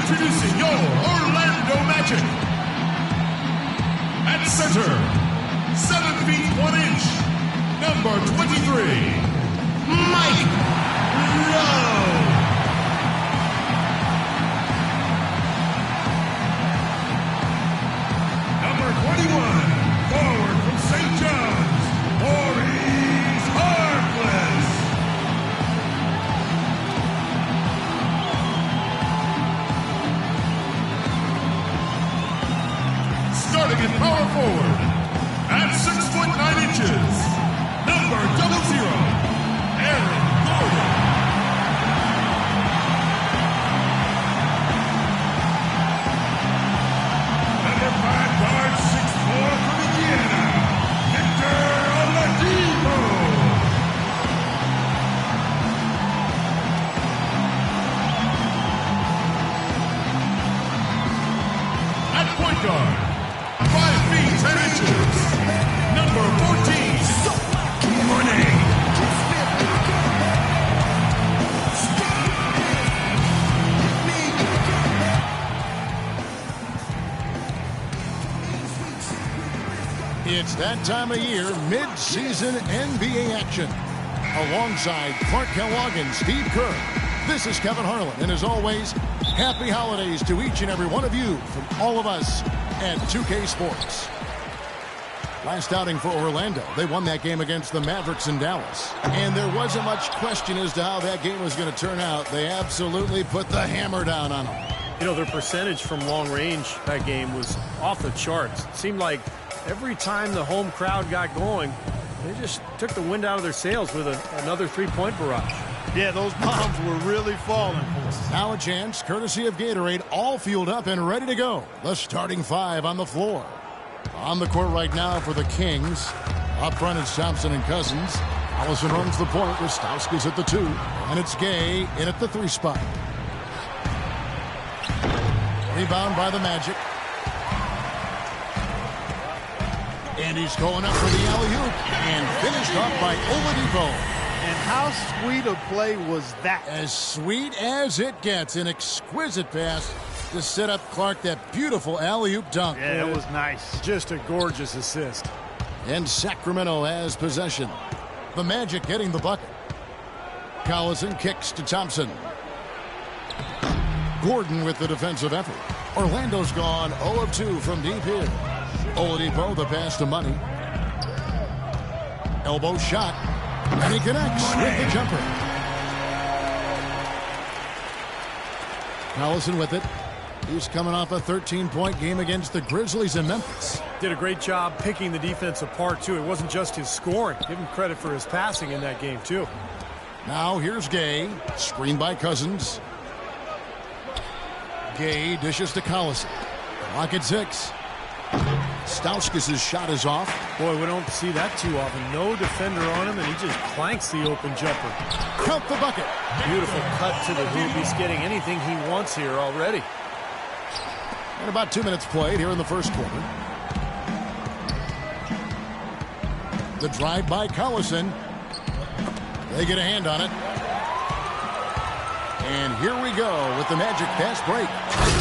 Introducing your Orlando Magic. At center, 7 feet 1 inch, number 23, Mike Lowe. Number 21, forward from St. John's, Maurice Harkless. Starting at power forward, at 6 foot 9 inches, number 00, Aaron Gordon. Number 5 guard, 6'4" from Indiana, Victor Oladipo. At point guard, 5 feet 10 inches, number 14, Morning. It's that time of year, mid-season NBA action. Alongside Clark Kellogg and Steve Kerr, this is Kevin Harlan, and as always, happy holidays to each and every one of you from all of us at 2K Sports. Last outing for Orlando, they won that game against the Mavericks in Dallas. And there wasn't much question as to how that game was going to turn out. They absolutely put the hammer down on them. You know, their percentage from long range that game was off the charts. It seemed like every time the home crowd got going, they just took the wind out of their sails with another three-point barrage. Yeah, those bombs were really falling. Now a chance, courtesy of Gatorade, all fueled up and ready to go. The starting 5 on the floor. On the court right now for the Kings. Up front is Thompson and Cousins. Allison runs the point with Stauskas at the 2. And it's Gay in at the 3 spot. Rebound by the Magic. And he's going up for the alley-oop. And finished off by Oladipo. And how sweet a play was that? As sweet as it gets. An exquisite pass to set up Clark that beautiful alley-oop dunk. Yeah, it was nice. Just a gorgeous assist. And Sacramento has possession. The Magic getting the bucket. Collison kicks to Thompson. Gordon with the defensive effort. Orlando's gone 0 of 2 from deep here. Oladipo, the pass to Money. Elbow shot. And he connects with the jumper. Collison with it. He's coming off a 13-point game against the Grizzlies in Memphis. Did a great job picking the defense apart, too. It wasn't just his scoring. Give him credit for his passing in that game, too. Now here's Gay. Screened by Cousins. Gay dishes to Collison. Clock at 6. Stauskas' shot is off. Boy, we don't see that too often. No defender on him, and he just clanks the open jumper. Count the bucket. Beautiful cut to the hoop. He's getting anything he wants here already. And about 2 minutes played here in the first quarter. The drive by Collison. They get a hand on it. And here we go with the Magic fast break.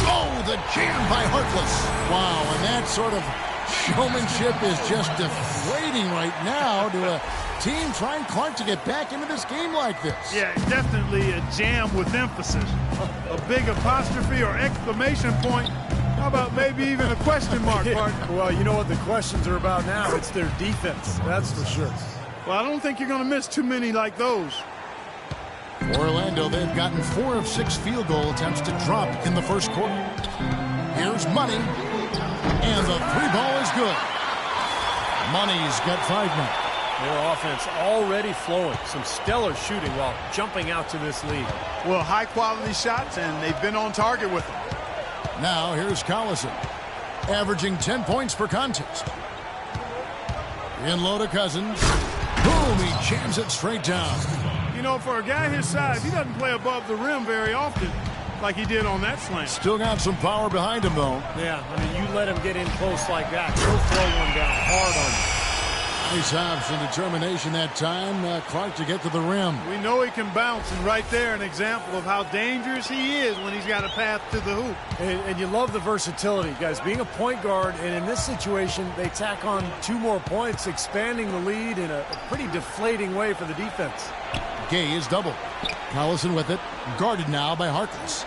Oh, the jam by Harkless. Wow, and that sort of showmanship is just deflating right now to a team trying Clark to get back into this game like this. Yeah, definitely a jam with emphasis. A big apostrophe or exclamation point. How about maybe even a question mark, partner? Well, you know what the questions are about now. It's their defense, that's for sure. Well, I don't think you're going to miss too many like those. For Orlando, they've gotten 4 of 6 field goal attempts to drop in the first quarter. Here's Money. And the 3-ball is good. Money's got 5 now. Their offense already flowing. Some stellar shooting while jumping out to this lead. Well, high-quality shots, and they've been on target with them. Now here's Collison, averaging 10 points per contest. In low to Cousins. Boom, he jams it straight down. You know, for a guy his size, he doesn't play above the rim very often like he did on that slam. Still got some power behind him, though. Yeah, I mean, you let him get in close like that, he'll throw one down hard on you. Nice hops and determination that time. Clark to get to the rim. We know he can bounce, and right there an example of how dangerous he is when he's got a path to the hoop. And you love the versatility, guys. Being a point guard, and in this situation, they tack on 2 more points, expanding the lead in a pretty deflating way for the defense. Gay is doubled. Collison with it. Guarded now by Harkless.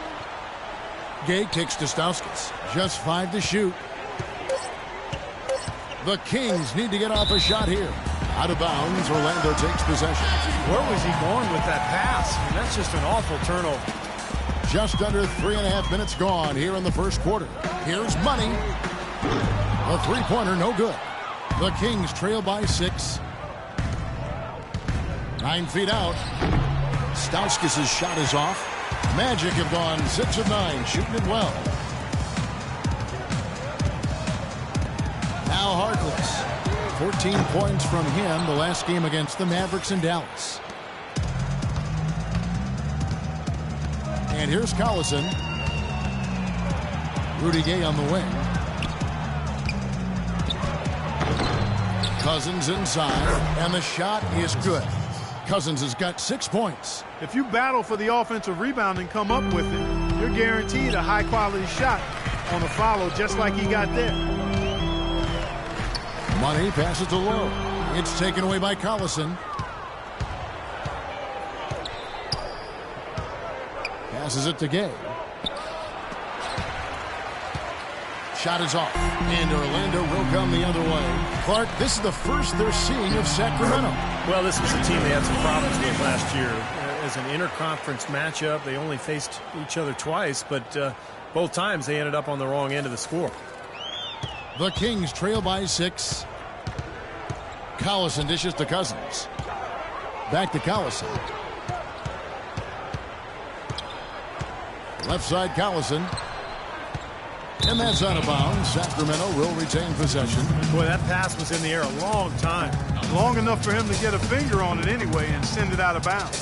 Gay kicks to Stauskas. Just 5 to shoot. The Kings need to get off a shot here. Out of bounds, Orlando takes possession. Where was he going with that pass? I mean, that's just an awful turnover. Just under 3.5 minutes gone here in the first quarter. Here's Money. A three-pointer, no good. The Kings trail by 6. 9 feet out. Stauskas' shot is off. Magic have gone 6 of 9, shooting it well. Now Harkless. 14 points from him the last game against the Mavericks in Dallas. And here's Collison. Rudy Gay on the wing. Cousins inside, and the shot is good. Cousins has got 6 points. If you battle for the offensive rebound and come up with it, you're guaranteed a high-quality shot on a follow just like he got there. Money passes to Lowe. It's taken away by Collison. Passes it to Gay. Shot is off, and Orlando will come the other way. Clark, this is the first they're seeing of Sacramento. Well, this was a team they had some problems with last year. As an interconference matchup, they only faced each other twice, but both times they ended up on the wrong end of the score. The Kings trail by 6. Collison dishes to Cousins. Back to Collison. Left side Collison. And that's out of bounds. Sacramento will retain possession. Boy, that pass was in the air a long time. Long enough for him to get a finger on it anyway and send it out of bounds.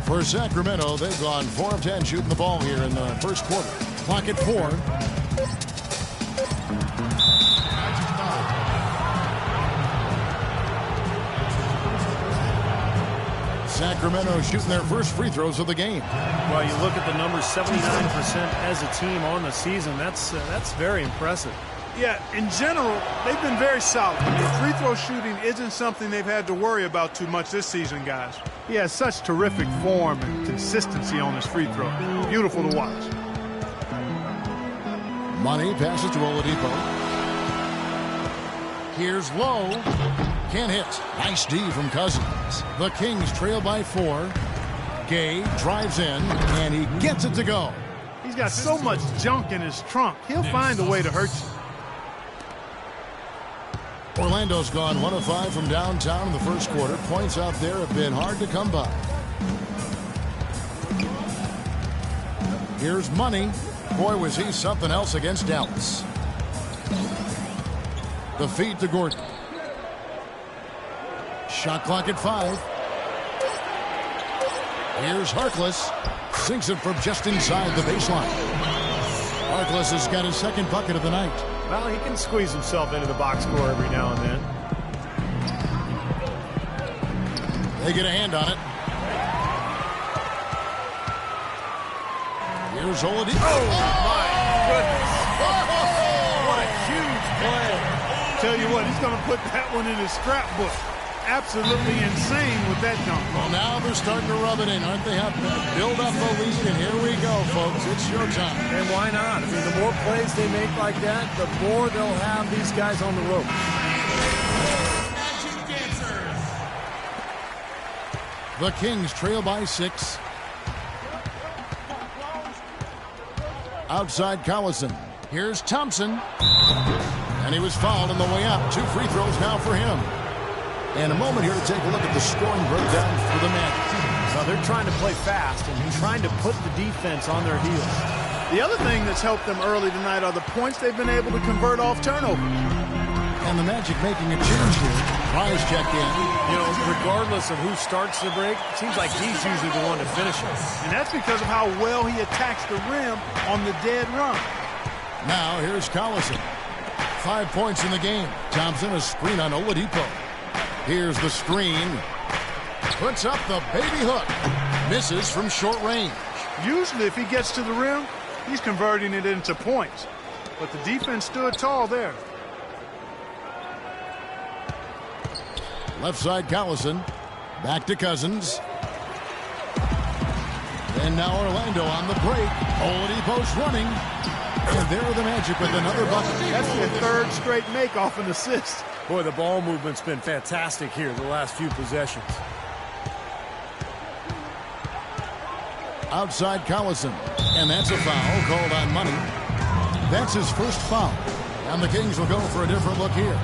For Sacramento, they've gone 4 of 10 shooting the ball here in the first quarter. Clock at 4. Sacramento shooting their first free throws of the game. Well, you look at the numbers, 79% as a team on the season. That's very impressive. Yeah, in general, they've been very solid. Free throw shooting isn't something they've had to worry about too much this season, guys. He has such terrific form and consistency on his free throw. Beautiful to watch. Money passes to Oladipo. Here's Lowe. Can't hit. Nice D from Cousins. The Kings trail by 4. Gay drives in, and he gets it to go. He's got so much junk in his trunk. He'll find a way to hurt you. Orlando's gone 1 of 5 from downtown in the first quarter. Points out there have been hard to come by. Here's Money. Boy, was he something else against Dallas. The feed to Gordon. Shot clock at 5. Here's Harkless. Sinks it from just inside the baseline. Harkless has got his second bucket of the night. Well, he can squeeze himself into the box score every now and then. They get a hand on it. Here's Oladipo. Oh, my goodness. What a huge play. Tell you what, he's going to put that one in his scrapbook. Absolutely insane with that dunk. Well, now they're starting to rub it in, aren't they? Have to build up the lead, and here we go, folks. It's showtime. And why not? I mean, the more plays they make like that, the more they'll have these guys on the rope. The Kings trail by 6. Outside Collison. Here's Thompson. And he was fouled on the way up. 2 free throws now for him. And a moment here to take a look at the scoring breakdown for the Magic. So they're trying to play fast and trying to put the defense on their heels. The other thing that's helped them early tonight are the points they've been able to convert off turnover. And the Magic making a change here. Prize check in. You know, regardless of who starts the break, it seems like he's usually the one to finish it. And that's because of how well he attacks the rim on the dead run. Now here's Collison. 5 points in the game. Thompson, a screen on Oladipo. Here's the screen. Puts up the baby hook. Misses from short range. Usually if he gets to the rim, he's converting it into points. But the defense stood tall there. Left side Collison. Back to Cousins. And now Orlando on the break. Oladipo's running. And there are the Magic with another bucket. That's their third straight make off an assist. Boy, the ball movement's been fantastic here the last few possessions. Outside Collison. And that's a foul called on Money. That's his first foul. And the Kings will go for a different look here.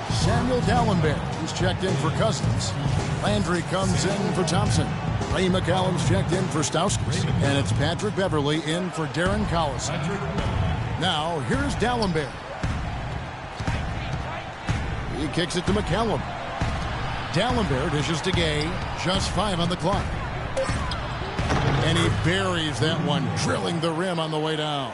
Samuel Dallenberg, who's checked in for Cousins. Landry comes in for Thompson. Ray McCallum's checked in for Stauskas. And it's Patrick Beverley in for Darren Collison. Now, here's Dallenberg. He kicks it to McCallum. Dallenberg dishes to Gay. Just 5 on the clock. And he buries that one, drilling the rim on the way down.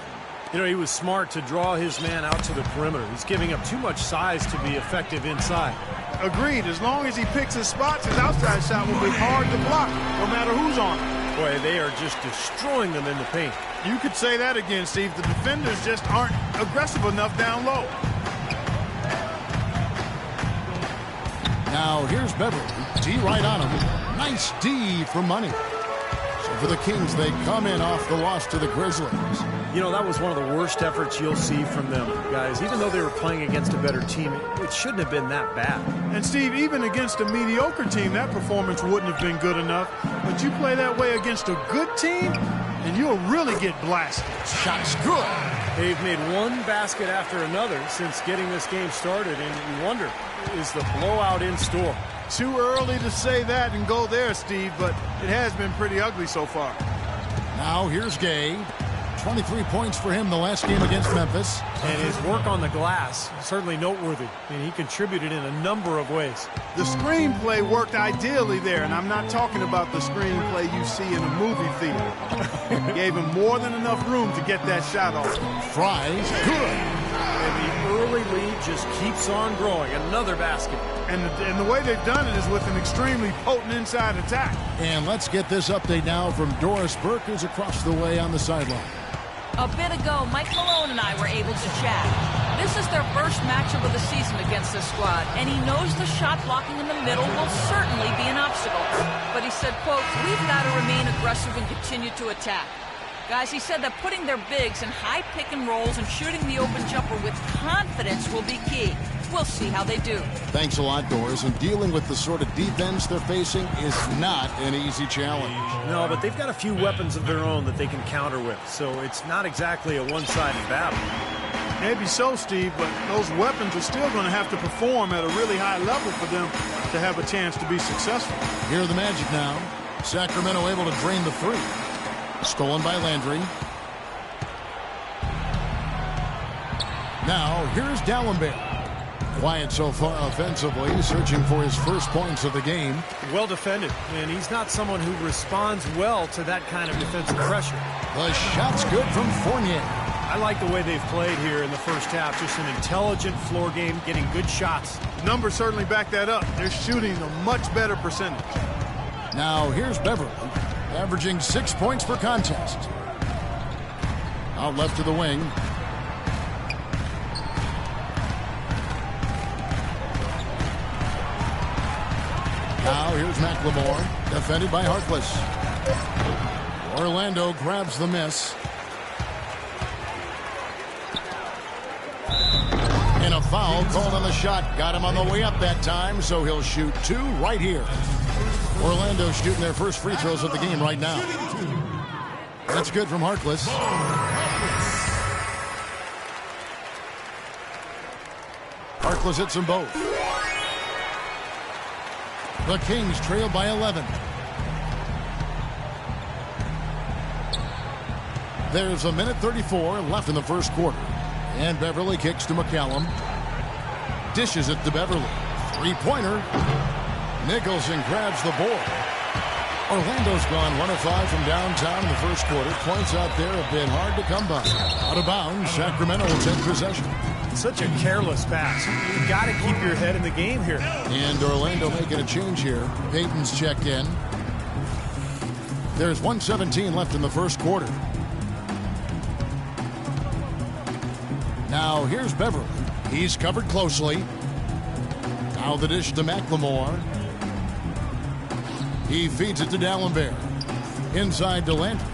You know, he was smart to draw his man out to the perimeter. He's giving up too much size to be effective inside. Agreed. As long as he picks his spots, his outside shot will be hard to block, no matter who's on him. Boy, they are just destroying them in the paint. You could say that again, Steve. The defenders just aren't aggressive enough down low. Now, here's Beverly. D right on him. Nice D for Money. So for the Kings, they come in off the loss to the Grizzlies. You know, that was one of the worst efforts you'll see from them, guys. Even though they were playing against a better team, it shouldn't have been that bad. And, Steve, even against a mediocre team, that performance wouldn't have been good enough. But you play that way against a good team, and you'll really get blasted. Shot's good. They've made one basket after another since getting this game started, and you wonder, is the blowout in store? Too early to say that and go there, Steve, but it has been pretty ugly so far. Now here's Gay. 23 points for him the last game against Memphis. And his work on the glass, certainly noteworthy. I mean, he contributed in a number of ways. The screenplay worked ideally there, and I'm not talking about the screenplay you see in a movie theater. Gave him more than enough room to get that shot off. Fries, good. And the early lead just keeps on growing. Another basket. And the way they've done it is with an extremely potent inside attack. And let's get this update now from Doris Burke, who's across the way on the sideline. A bit ago, Mike Malone and I were able to chat. This is their first matchup of the season against this squad, and he knows the shot blocking in the middle will certainly be an obstacle. But he said, quote, "We've got to remain aggressive and continue to attack." Guys, he said that putting their bigs in high pick and rolls and shooting the open jumper with confidence will be key. We'll see how they do. Thanks a lot, Doris. And dealing with the sort of defense they're facing is not an easy challenge. No, but they've got a few weapons of their own that they can counter with, so it's not exactly a one-sided battle. Maybe so, Steve, but those weapons are still going to have to perform at a really high level for them to have a chance to be successful. Here are the Magic now. Sacramento able to drain the three. Stolen by Landry. Now, here's Dallenberg. Quiet so far offensively, searching for his first points of the game. Well defended, and he's not someone who responds well to that kind of defensive pressure. The shot's good from Fournier. I like the way they've played here in the first half. Just an intelligent floor game, getting good shots. Numbers certainly back that up. They're shooting a much better percentage. Now here's Beverly, averaging 6 points per contest. Out left to the wing. Now here's McLemore, defended by Harkless. Orlando grabs the miss. And a foul called on the shot. Got him on the way up that time, so he'll shoot 2 right here. Orlando shooting their first free throws of the game right now. That's good from Harkless. Harkless hits them both. The Kings trail by 11. There's a minute 34 left in the first quarter. And Beverly kicks to McCallum. Dishes it to Beverly. Three-pointer. Nicholson grabs the board. Orlando's gone 1 of 5 from downtown in the first quarter. Points out there have been hard to come by. Out of bounds, Sacramento will take possession. Such a careless pass. You got to keep your head in the game here. And Orlando making a change here. Payton's checked in. There's 1:17 left in the first quarter. Now here's Beverly. He's covered closely. Now the dish to McLemore. He feeds it to D'Alembert. Inside to Landry.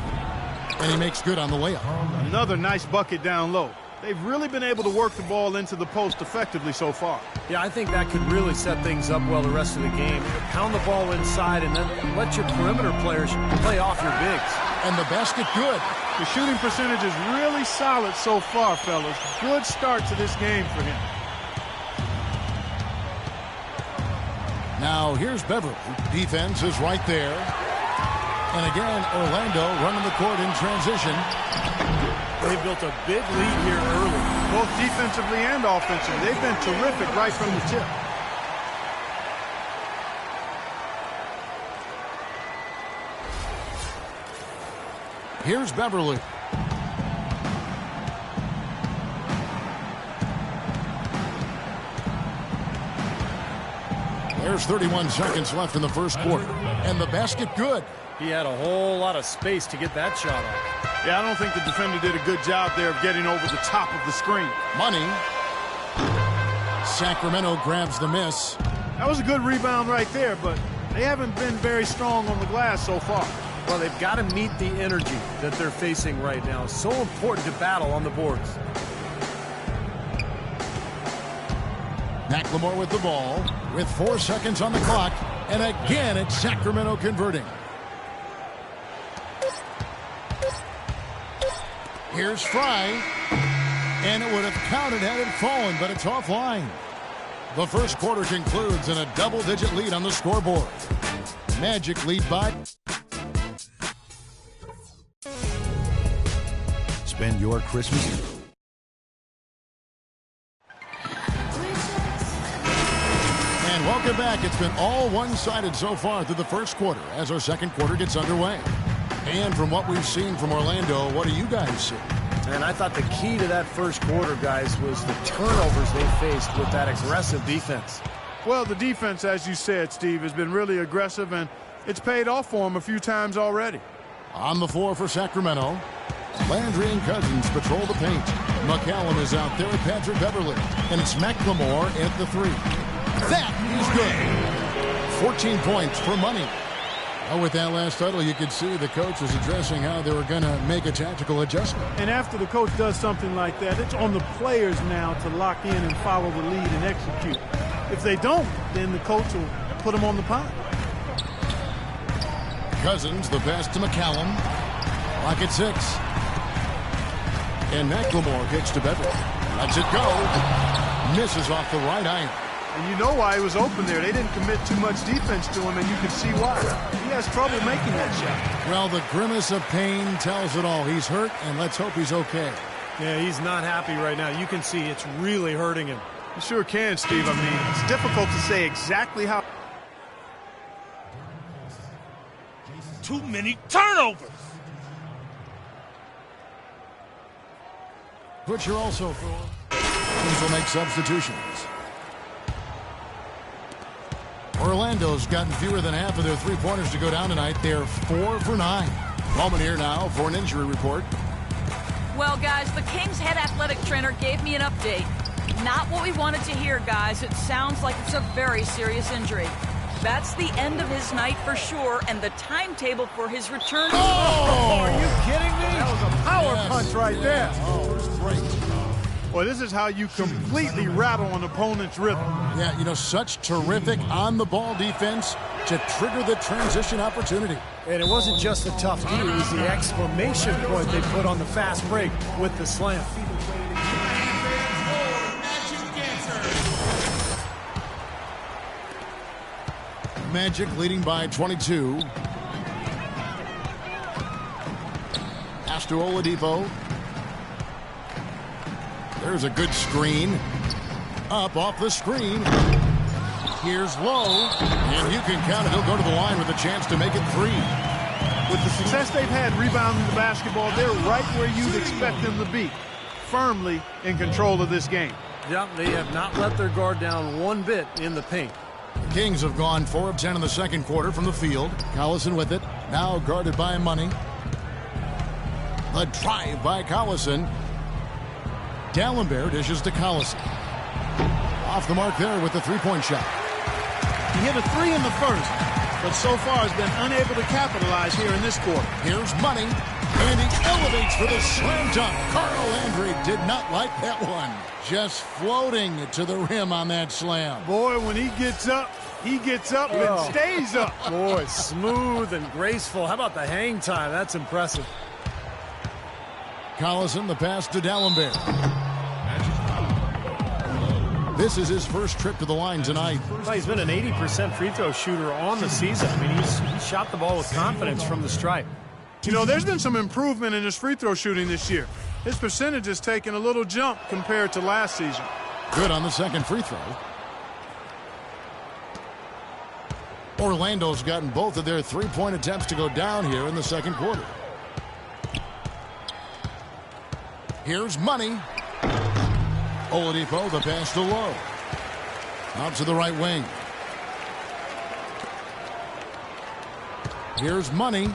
And he makes good on the layup. Another nice bucket down low. They've really been able to work the ball into the post effectively so far. Yeah, I think that could really set things up well the rest of the game. Pound the ball inside and then let your perimeter players play off your bigs. And the basket good. The shooting percentage is really solid so far, fellas. Good start to this game for him. Now here's Beverly. Defense is right there. And again, Orlando running the court in transition. They built a big lead here early. Both defensively and offensively. They've been terrific right from the tip. Here's Beverly. There's 31 seconds left in the first quarter. And the basket good. He had a whole lot of space to get that shot off. Yeah, I don't think the defender did a good job there of getting over the top of the screen. Money. Sacramento grabs the miss. That was a good rebound right there, but they haven't been very strong on the glass so far. Well, they've got to meet the energy that they're facing right now. So important to battle on the boards. McLemore with the ball with 4 seconds on the clock. And again, it's Sacramento converting. Here's Fry. And it would have counted had it fallen, but it's offline. The first quarter concludes in a double-digit lead on the scoreboard. Magic lead by... Spend your Christmas... And welcome back. It's been all one-sided so far through the first quarter as our second quarter gets underway. And from what we've seen from Orlando, what do you guys see? And I thought the key to that first quarter, guys, was the turnovers they faced with that aggressive defense. Well, the defense, as you said, Steve, has been really aggressive, and it's paid off for them a few times already. On the floor for Sacramento, Landry and Cousins patrol the paint. McCallum is out there at Patrick Beverly, and it's McLemore at the three. That is good. 14 points for Money. Well, with that last huddle, you could see the coach was addressing how they were going to make a tactical adjustment. And after the coach does something like that, it's on the players now to lock in and follow the lead and execute. If they don't, then the coach will put them on the pot. Cousins, the pass to McCallum. Clock at 6. And McLemore kicks to Beverly. Lets it go. Misses off the right iron. And you know why he was open there. They didn't commit too much defense to him, and you can see why. He has trouble making that shot. Well, the grimace of pain tells it all. He's hurt, and let's hope he's okay. Yeah, he's not happy right now. You can see it's really hurting him. You sure can, Steve. I mean, it's difficult to say exactly how. Too many turnovers. Butcher also for. Teams will make substitutions. Orlando's gotten fewer than half of their three-pointers to go down tonight. They're 4 for 9. Moment here now for an injury report. Well, guys, the Kings head athletic trainer gave me an update. Not what we wanted to hear, guys. It sounds like it's a very serious injury. That's the end of his night for sure, and the timetable for his return. Oh! Are you kidding me? That was a power punch right there. Oh, great. Well, this is how you completely rattle an opponent's rhythm. Yeah, you know, such terrific on-the-ball defense to trigger the transition opportunity. And it wasn't just the tough D, it was the exclamation point they put on the fast break with the slam. Magic leading by 22. Pass to Oladipo. There's a good screen. Up off the screen. Here's low, and you can count it. He'll go to the line with a chance to make it 3. With the success they've had rebounding the basketball, they're right where you'd expect them to be, firmly in control of this game. Yeah, they have not let their guard down one bit in the paint. The Kings have gone 4 of 10 in the second quarter from the field. Collison with it, now guarded by Money. The drive by Collison. D'Alembert dishes to Collison. Off the mark there with the three-point shot. He hit a 3 in the first, but so far has been unable to capitalize here in this quarter. Here's Money, and he elevates for the slam dunk. Carl Landry did not like that one. Just floating to the rim on that slam. Boy, when he gets up and stays up. Boy, smooth and graceful. How about the hang time? That's impressive. Collison, the pass to D'Alembert. This is his first trip to the line tonight. Well, he's been an 80% free throw shooter on the season. I mean, he's shot the ball with confidence from the stripe. You know, there's been some improvement in his free throw shooting this year. His percentage has taken a little jump compared to last season. Good on the second free throw. Orlando's gotten both of their three-point attempts to go down here in the second quarter. Here's Money. Oladipo, the pass to Low. Out to the right wing. Here's Money.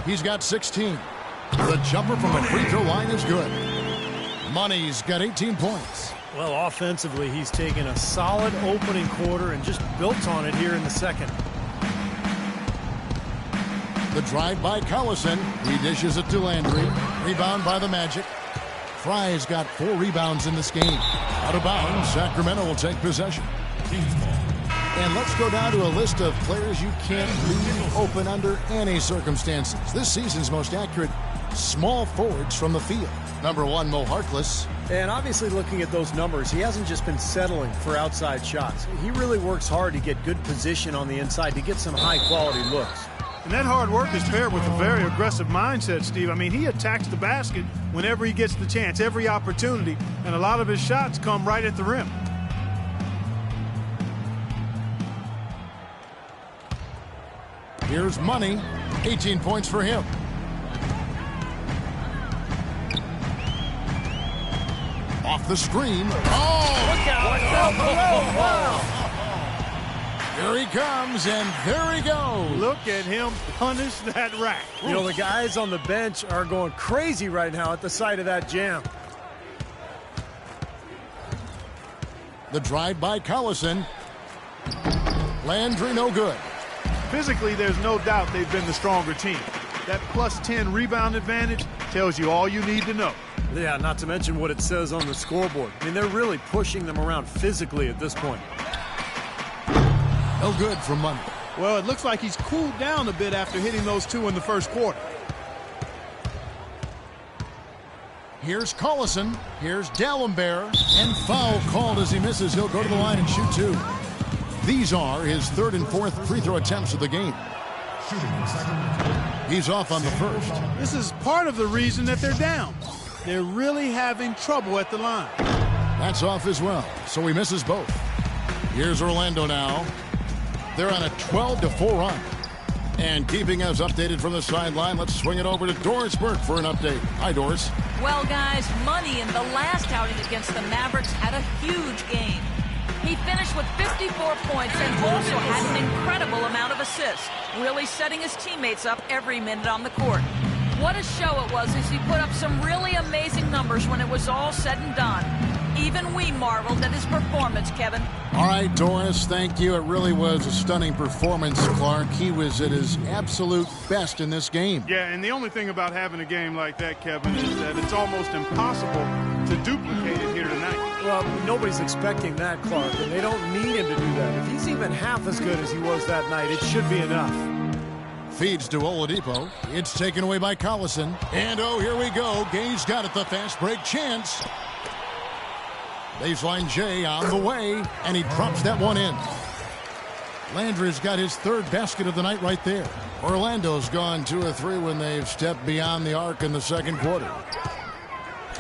He's got 16. The jumper from the free throw line is good. Money's got 18 points. Well, offensively, he's taken a solid opening quarter and just built on it here in the second. The drive by Collison. He dishes it to Landry. Rebound by the Magic. Fry's got 4 rebounds in this game. Out of bounds, Sacramento will take possession. And let's go down to a list of players you can't leave open under any circumstances. This season's most accurate small forwards from the field. Number 1, Mo Harkless. And obviously looking at those numbers, he hasn't just been settling for outside shots. He really works hard to get good position on the inside to get some high-quality looks. And that hard work is paired with a very aggressive mindset, Steve. I mean, he attacks the basket whenever he gets the chance, every opportunity, and a lot of his shots come right at the rim. Here's Money. 18 points for him. Off the screen. Oh! Look out! Wow! Here he comes, and there he goes. Look at him punish that rack. You know, the guys on the bench are going crazy right now at the sight of that jam. The drive by Collison. Landry, no good. Physically, there's no doubt they've been the stronger team. That plus 10 rebound advantage tells you all you need to know. Yeah, not to mention what it says on the scoreboard. I mean, they're really pushing them around physically at this point. No good from Money. Well, it looks like he's cooled down a bit after hitting those 2 in the first quarter. Here's Collison. Here's D'Alembert. And foul called as he misses. He'll go to the line and shoot 2. These are his 3rd and 4th free throw attempts of the game. He's off on the first. This is part of the reason that they're down. They're really having trouble at the line. That's off as well, so he misses both. Here's Orlando now. They're on a 12-4 run. And keeping us updated from the sideline, let's swing it over to Doris Burke for an update. Hi, Doris. Well, guys, Money in the last outing against the Mavericks had a huge game. He finished with 54 points and also had an incredible amount of assists, really setting his teammates up every minute on the court. What a show it was as he put up some really amazing numbers when it was all said and done. Even we marveled at his performance, Kevin. All right, Doris, thank you. It really was a stunning performance, Clark. He was at his absolute best in this game. Yeah, and the only thing about having a game like that, Kevin, is that it's almost impossible to duplicate it here tonight. Well, nobody's expecting that, Clark, and they don't need him to do that. If he's even half as good as he was that night, it should be enough. Feeds to Oladipo. It's taken away by Collison. And, oh, here we go. Gay's got it, the fast break chance. Baseline J on the way, and he drops that one in. Landry's got his 3rd basket of the night right there. Orlando's gone 2 of 3 when they've stepped beyond the arc in the second quarter.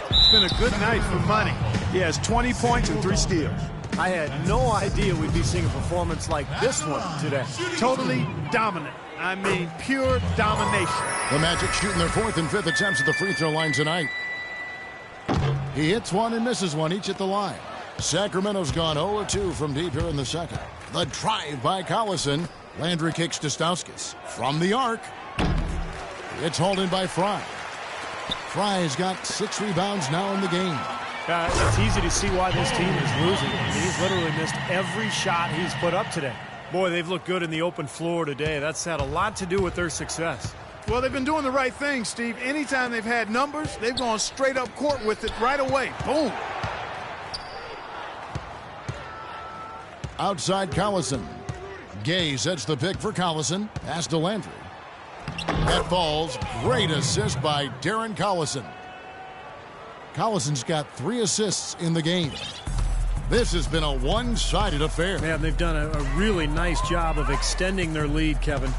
It's been a good night for Money. He has 20 points and 3 steals. I had no idea we'd be seeing a performance like this one today. Totally dominant. I mean, pure domination. The Magic shooting their 4th and 5th attempts at the free throw line tonight. He hits one and misses one, each at the line. Sacramento's gone 0-2 from deep here in the second. The drive by Collison. Landry kicks to Stauskas. From the arc. It's hauled in by Fry. Fry's got 6 rebounds now in the game. It's easy to see why this team is losing. He's literally missed every shot he's put up today. Boy, they've looked good in the open floor today. That's had a lot to do with their success. Well, they've been doing the right thing, Steve. Anytime they've had numbers, they've gone straight up court with it right away. Boom. Outside Collison. Gay sets the pick for Collison. Pass to Landry. That falls. Great assist by Darren Collison. Collison's got 3 assists in the game. This has been a one-sided affair. Man, they've done a really nice job of extending their lead, Kevin.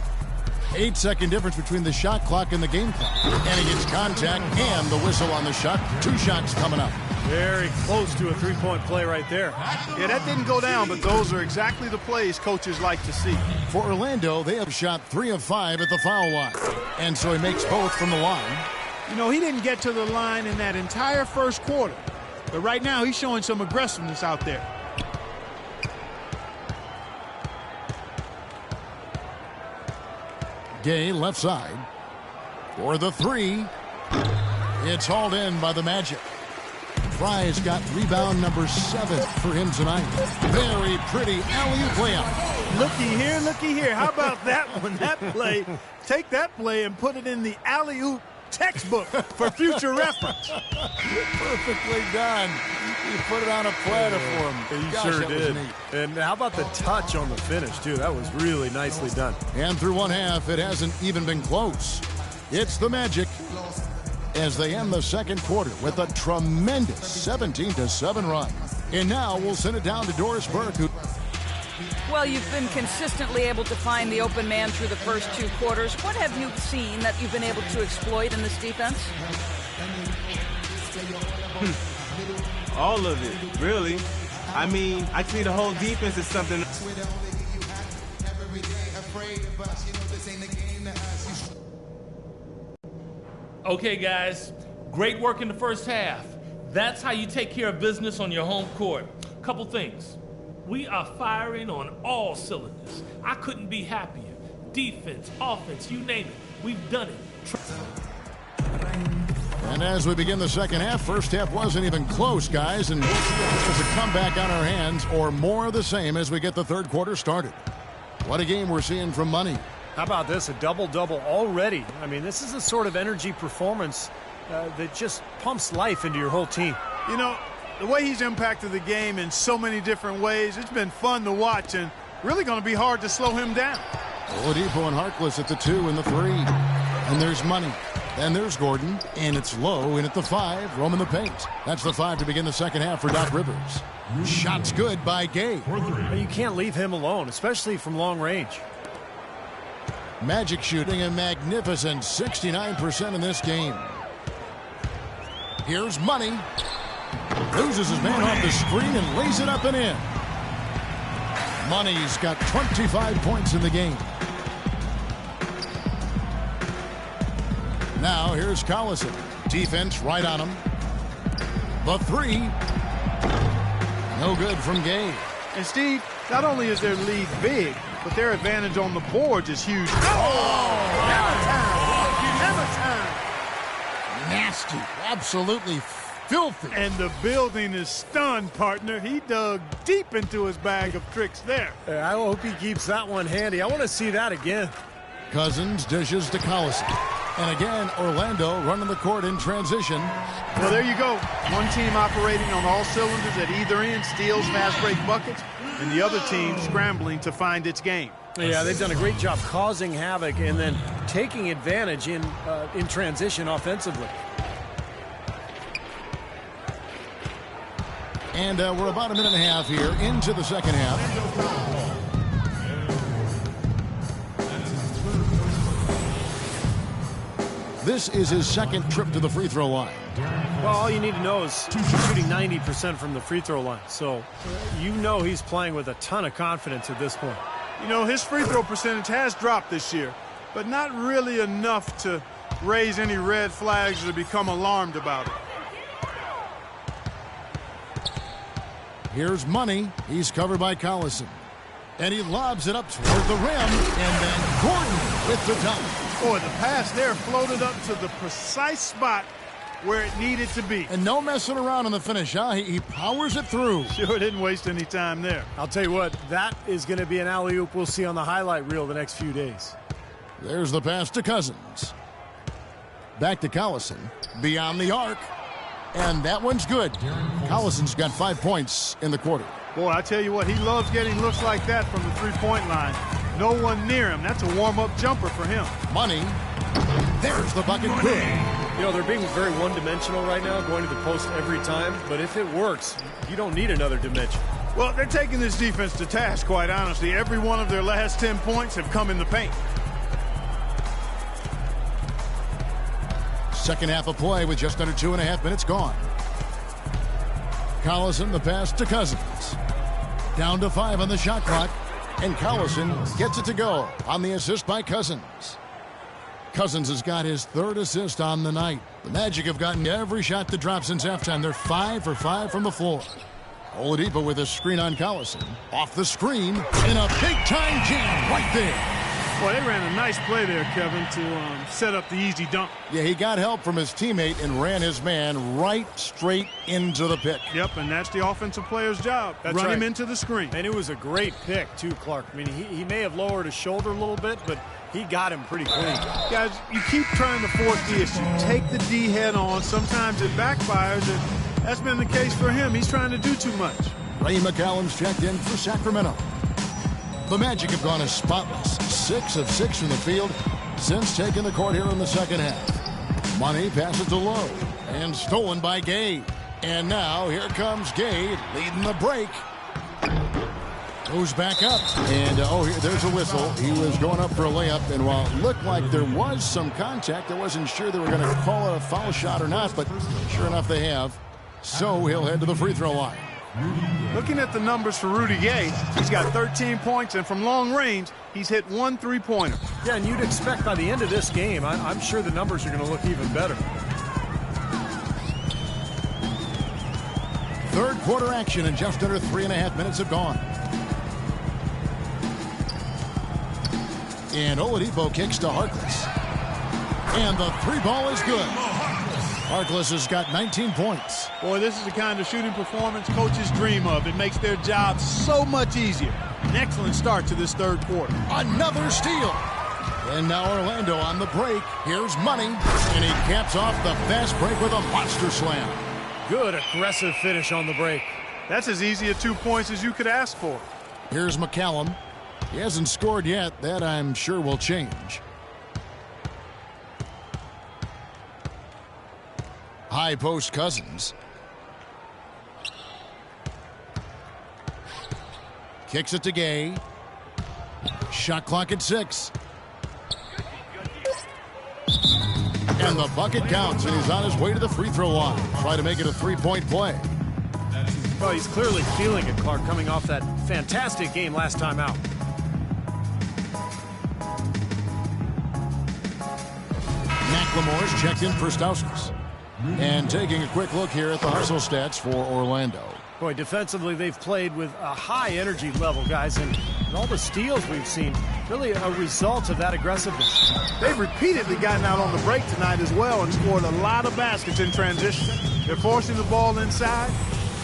8-second difference between the shot clock and the game clock. And he gets contact and the whistle on the shot. 2 shots coming up. Very close to a 3-point play right there. Yeah, that didn't go down, but those are exactly the plays coaches like to see. For Orlando, they have shot 3 of 5 at the foul line. And so he makes both from the line. You know, he didn't get to the line in that entire first quarter. But right now, he's showing some aggressiveness out there. Gay left side. For the 3. It's hauled in by the Magic. Fry's got rebound number 7 for him tonight. Very pretty alley-oop layup. Looky here. How about that one? That play. Take that play and put it in the alley-oop textbook for future reference. Perfectly done. He put it on a platter for him. He Gosh, sure that was did. neat. And how about the touch on the finish, too? That was really nicely done. And through one half, it hasn't even been close. It's the Magic as they end the second quarter with a tremendous 17-7 run. And now we'll send it down to Doris Burke, who... Well, you've been consistently able to find the open man through the first 2 quarters. What have you seen that you've been able to exploit in this defense? All of it, really. I mean, I see the whole defense is something. Okay, guys, great work in the first half. That's how you take care of business on your home court. Couple things. We are firing on all cylinders. I couldn't be happier. Defense, offense, you name it. We've done it. And as we begin the second half, first half wasn't even close, guys, and we'll see if there's a comeback on our hands or more of the same as we get the third quarter started. What a game we're seeing from Money. How about this? A double-double already. I mean, this is a sort of energy performance that just pumps life into your whole team. You know, the way he's impacted the game in so many different ways, it's been fun to watch and really going to be hard to slow him down. Oladipo and Harkless at the 2 and the 3. And there's Money. Then there's Gordon. And it's Low in at the 5, roaming the paint. That's the 5 to begin the second half for Doc Rivers. Shots good by Gay. You can't leave him alone, especially from long range. Magic shooting a magnificent 69% in this game. Here's Money. Loses his man off the screen and lays it up and in. Money's got 25 points in the game. Now here's Collison. Defense right on him. The 3. No good from Gay. And Steve, not only is their lead big, but their advantage on the boards is huge. Hammer time! Nasty. Absolutely filthy. And the building is stunned, partner. He dug deep into his bag of tricks there. I hope he keeps that one handy. I want to see that again. Cousins dishes to Collison. And again, Orlando running the court in transition. Well, there you go. One team operating on all cylinders at either end, steals, fast break buckets, and the other team scrambling to find its game. Yeah, they've done a great job causing havoc and then taking advantage in transition offensively. And we're about a minute and a half here into the second half. This is his second trip to the free throw line. Well, all you need to know is he's shooting 90% from the free throw line. So you know he's playing with a ton of confidence at this point. You know, his free throw percentage has dropped this year, but not really enough to raise any red flags or to become alarmed about it. Here's Money. He's covered by Collison. And he lobs it up toward the rim, and then Gordon with the dunk. Boy, the pass there floated up to the precise spot where it needed to be. And no messing around on the finish, huh? He powers it through. Sure didn't waste any time there. I'll tell you what, that is going to be an alley-oop we'll see on the highlight reel the next few days. There's the pass to Cousins. Back to Collison. Beyond the arc. And that one's good. Collison's got 5 points in the quarter. Boy, I tell you what, he loves getting looks like that from the three-point line. No one near him. That's a warm-up jumper for him. Money. There's the bucket. Good. You know, they're being very one-dimensional right now, going to the post every time. But if it works, you don't need another dimension. Well, they're taking this defense to task, quite honestly. Every one of their last 10 points have come in the paint. Second half of play with just under 2.5 minutes gone. Collison, the pass to Cousins. Down to 5 on the shot clock. And Collison gets it to go on the assist by Cousins. Cousins has got his third assist on the night. The Magic have gotten every shot that dropped since halftime. They're 5 for 5 from the floor. Oladipo with a screen on Collison. Off the screen, and a big-time jam right there. Boy, they ran a nice play there, Kevin, to set up the easy dunk. Yeah, he got help from his teammate and ran his man right straight into the pick. Yep, and that's the offensive player's job. That's Run right. him into the screen. And it was a great pick, too, Clark. I mean, he may have lowered his shoulder a little bit, but he got him pretty clean. Guys, you keep trying to force the issue. Take the D head on. Sometimes it backfires, and that's been the case for him. He's trying to do too much. Ray McCallum's checked in for Sacramento. The Magic have gone as spotless, 6 of 6 from the field since taking the court here in the second half. Money passes to Lowe, and stolen by Gay. And now here comes Gay leading the break. Goes back up, and there's a whistle. He was going up for a layup, and while it looked like there was some contact, I wasn't sure they were going to call it a foul shot or not, but sure enough they have. So he'll head to the free throw line. Looking at the numbers for Rudy Gay, he's got 13 points, and from long range, he's hit 1 3-pointer. Yeah, and you'd expect by the end of this game, I'm sure the numbers are going to look even better. Third quarter action, and just under 3.5 minutes have gone. And Oladipo kicks to Harkless. And the 3-ball is good. Harkless has got 19 points. Boy, this is the kind of shooting performance coaches dream of. It makes their job so much easier. An excellent start to this third quarter. Another steal. And now Orlando on the break. Here's Money. And he caps off the fast break with a monster slam. Good aggressive finish on the break. That's as easy a 2 points as you could ask for. Here's McCallum. He hasn't scored yet. That I'm sure will change. High post Cousins. Kicks it to Gay. Shot clock at 6. And the bucket counts, and he's on his way to the free throw line. Try to make it a 3-point play. Well, he's clearly feeling it, Clark, coming off that fantastic game last time out. McLemore's checked in for Stauskas. And taking a quick look here at the hustle stats for Orlando. Boy, defensively, they've played with a high energy level, guys, and all the steals we've seen, really a result of that aggressiveness. They've repeatedly gotten out on the break tonight as well and scored a lot of baskets in transition. They're forcing the ball inside,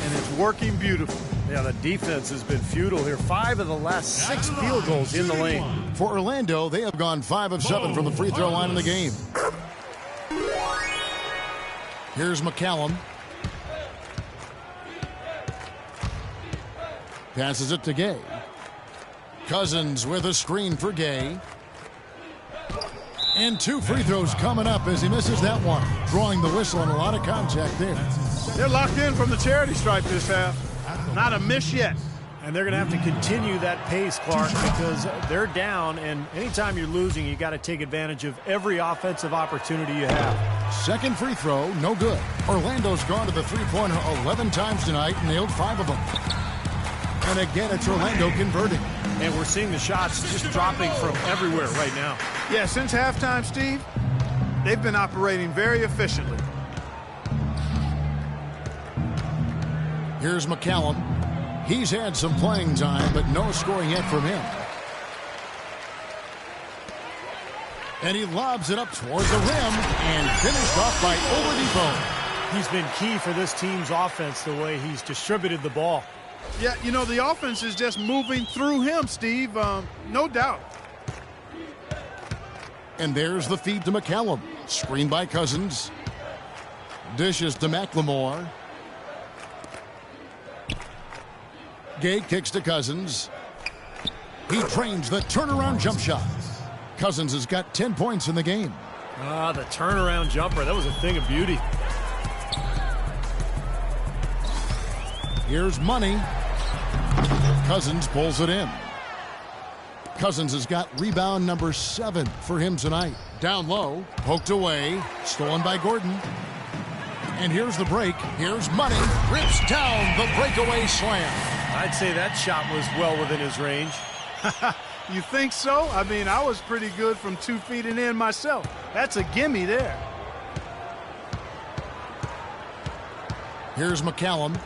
and it's working beautifully. Yeah, the defense has been futile here. 5 of the last 6 field goals in the lane. For Orlando, they have gone 5 of 7 from the free throw line in the game. Here's McCallum. Passes it to Gay. Cousins with a screen for Gay. And 2 free throws coming up as he misses that one. Drawing the whistle and a lot of contact there. They're locked in from the charity stripe this half. Not a miss yet. And they're going to have to continue that pace, Clark, because they're down, and anytime you're losing, you got to take advantage of every offensive opportunity you have. Second free throw, no good. Orlando's gone to the three-pointer 11 times tonight, nailed 5 of them. And again, it's Orlando converting. And we're seeing the shots just dropping from everywhere right now. Yeah, since halftime, Steve, they've been operating very efficiently. Here's McCallum. He's had some playing time, but no scoring yet from him. And he lobs it up toward the rim and finished off by Oladipo. He's been key for this team's offense the way he's distributed the ball. Yeah, you know, the offense is just moving through him, Steve, no doubt. And there's the feed to McCallum. Screen by Cousins. Dishes to McLemore. Gay kicks to Cousins. He trains the turnaround jump shot. Cousins has got 10 points in the game. The turnaround jumper. That was a thing of beauty. Here's Money. Cousins pulls it in. Cousins has got rebound number 7 for him tonight. Down low, poked away, stolen by Gordon. And here's the break. Here's Money. Rips down the breakaway slam. I'd say that shot was well within his range. You think so? I mean, I was pretty good from 2 feet and in myself. That's a gimme there. Here's McCallum.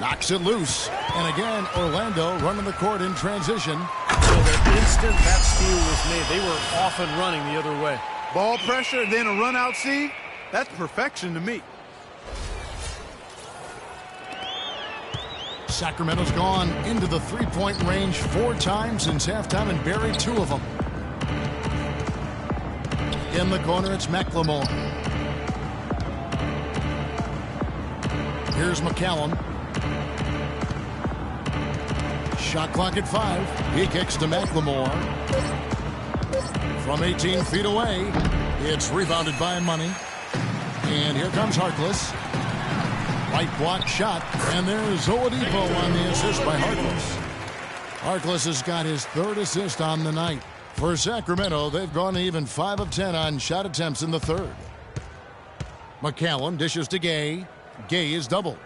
Knocks it loose. And again, Orlando running the court in transition. So the instant that steal was made, they were off and running the other way. Ball pressure, then a run out, see? That's perfection to me. Sacramento's gone into the three-point range 4 times since halftime and buried 2 of them. In the corner, it's McLemore. Here's McCallum. Shot clock at 5. He kicks to McLemore. From 18 feet away, it's rebounded by Money. And here comes Harkless. Right block shot, and there's Oladipo on the assist by Harkless. Harkless has got his 3rd assist on the night. For Sacramento, they've gone even 5 of 10 on shot attempts in the 3rd. McCallum dishes to Gay. Gay is doubled.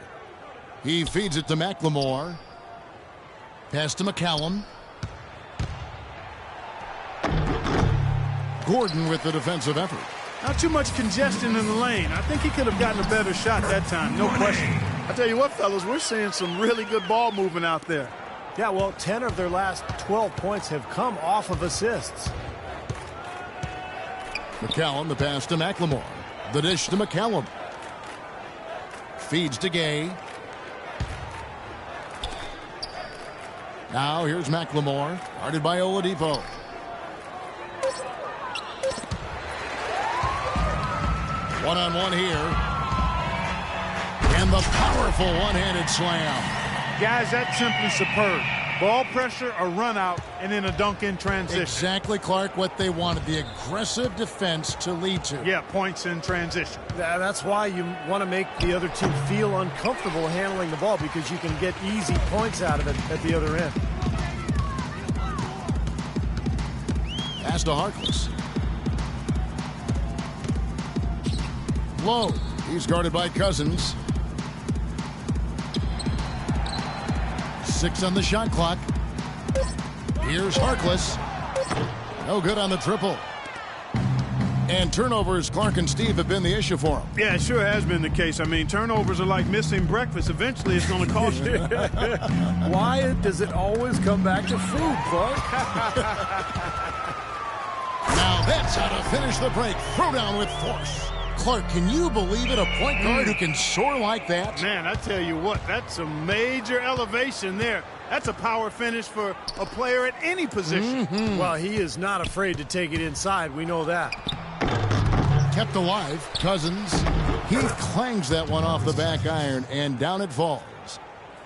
He feeds it to McLemore. Pass to McCallum. Gordon with the defensive effort. Not too much congestion in the lane. I think he could have gotten a better shot that time, no question. I tell you what, fellas, we're seeing some really good ball movement out there. Yeah, well, 10 of their last 12 points have come off of assists. McCallum, the pass to McLemore. The dish to McCallum. Feeds to Gay. Now here's McLemore, guarded by Oladipo. One-on-one here. And the powerful one-handed slam. Guys, that's simply superb. Ball pressure, a run out, and then a dunk in transition. Exactly, Clark, what they wanted. The aggressive defense to lead to. Yeah, points in transition. That's why you want to make the other team feel uncomfortable handling the ball, because you can get easy points out of it at the other end. Pass to Harkless. Low. He's guarded by Cousins. 6 on the shot clock. Here's Harkless. No good on the triple. And turnovers, Clark and Steve, have been the issue for him. Yeah, it sure has been the case. I mean, turnovers are like missing breakfast. Eventually, it's going to cost you. Why does it always come back to food, Clark? Now that's how to finish the break. Throw down with force. Clark, can you believe it? A point guard who can soar like that? Man, I tell you what, that's a major elevation there. That's a power finish for a player at any position. Well, he is not afraid to take it inside. We know that. Kept alive. Cousins. He clangs that one off the back iron, and down it falls.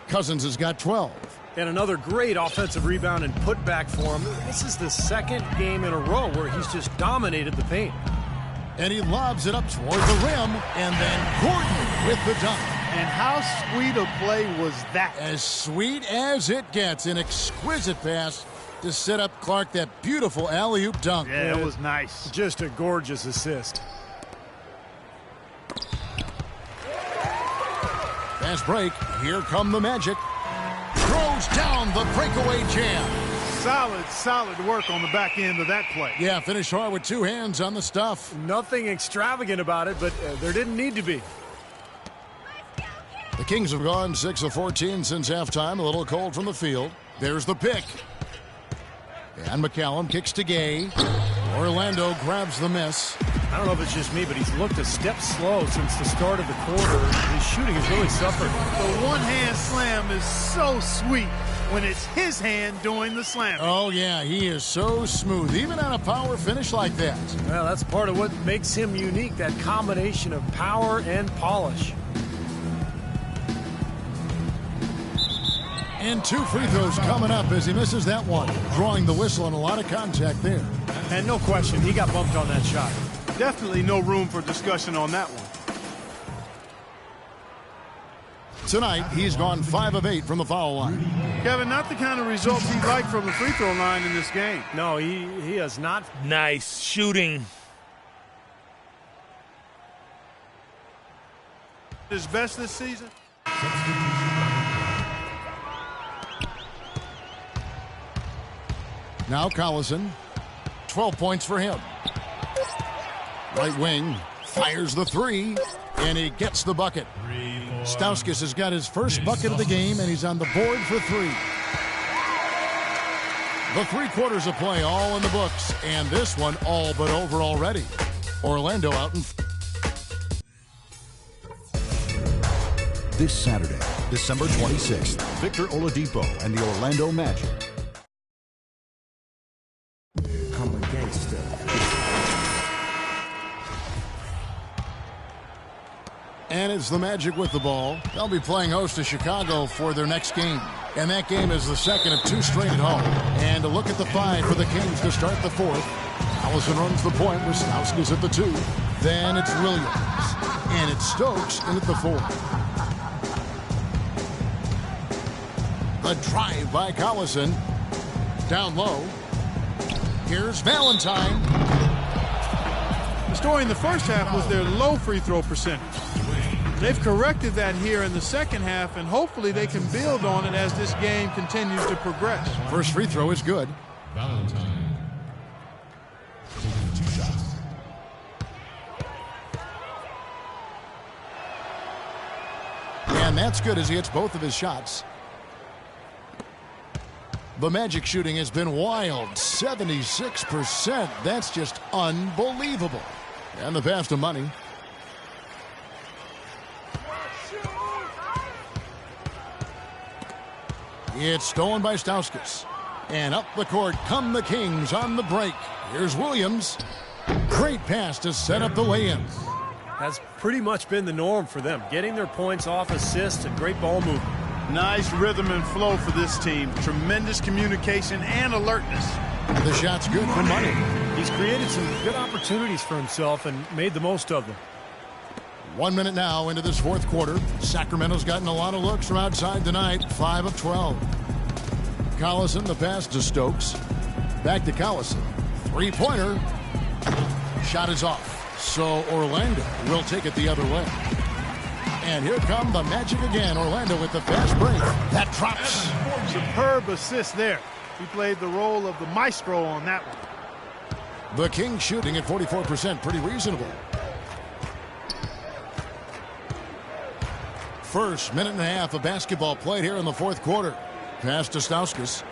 Cousins has got 12. And another great offensive rebound and putback for him. This is the 2nd game in a row where he's just dominated the paint. And he lobs it up toward the rim, and then Gordon with the dunk. And how sweet a play was that? As sweet as it gets. An exquisite pass to set up Clark that beautiful alley-oop dunk. Yeah, it was nice. Just a gorgeous assist. Fast break. Here come the Magic. Throws down the breakaway jam. Solid work on the back end of that play. Yeah, finished hard with two hands on the stuff. Nothing extravagant about it, but there didn't need to be. The Kings have gone 6 of 14 since halftime. A little cold from the field. There's the pick. And McCallum kicks to Gay. Orlando grabs the miss. I don't know if it's just me, but he's looked a step slow since the start of the quarter. His shooting has really suffered. The one-hand slam is so sweet when it's his hand doing the slam. Oh, yeah, he is so smooth, even on a power finish like that. Well, that's part of what makes him unique, that combination of power and polish. And two free throws coming up as he misses that one. Drawing the whistle and a lot of contact there. And no question, he got bumped on that shot. Definitely no room for discussion on that one. Tonight, he's gone 5 of 8 from the foul line. Kevin, not the kind of results he'd like from the free throw line in this game. No, he has not. Nice shooting. His best this season? Now Collison, 12 points for him. Right wing, fires the three, and he gets the bucket. Stauskas has got his first bucket of the game, and he's on the board for three. The 3 quarters of play all in the books, and this one all but over already. Orlando out in... This Saturday, December 26th, Victor Oladipo and the Orlando Magic. I'm a gangster. And it's the Magic with the ball. They'll be playing host to Chicago for their next game. And that game is the second of 2 straight at home. And a look at the 5 for the Kings to start the 4th. Allison runs the point with Stauskas at the 2. Then it's Williams. And it's Stokes in at the 4. The drive by Collison. Down low. Here's Valentine. The story in the first half was their low free throw percentage. They've corrected that here in the second half, and hopefully they can build on it as this game continues to progress. First free throw is good. Valentine. Taking 2 shots. And that's good as he hits both of his shots. The Magic shooting has been wild, 76%. That's just unbelievable. And the pass to Money. It's stolen by Stauskas. And up the court come the Kings on the break. Here's Williams. Great pass to set up the lay-in. That's pretty much been the norm for them, getting their points off assists and great ball movement. Nice rhythm and flow for this team. Tremendous communication and alertness. The shot's good for Money. He's created some good opportunities for himself and made the most of them. 1 minute now into this 4th quarter. Sacramento's gotten a lot of looks from outside tonight. 5 of 12. Collison, the pass to Stokes. Back to Collison. 3-pointer. Shot is off. So Orlando will take it the other way. And here come the Magic again. Orlando with the fast break. That drops. Superb assist there. He played the role of the maestro on that one. The Kings shooting at 44%. Pretty reasonable. First minute and a half of basketball played here in the 4th quarter. Pass to Stauskas.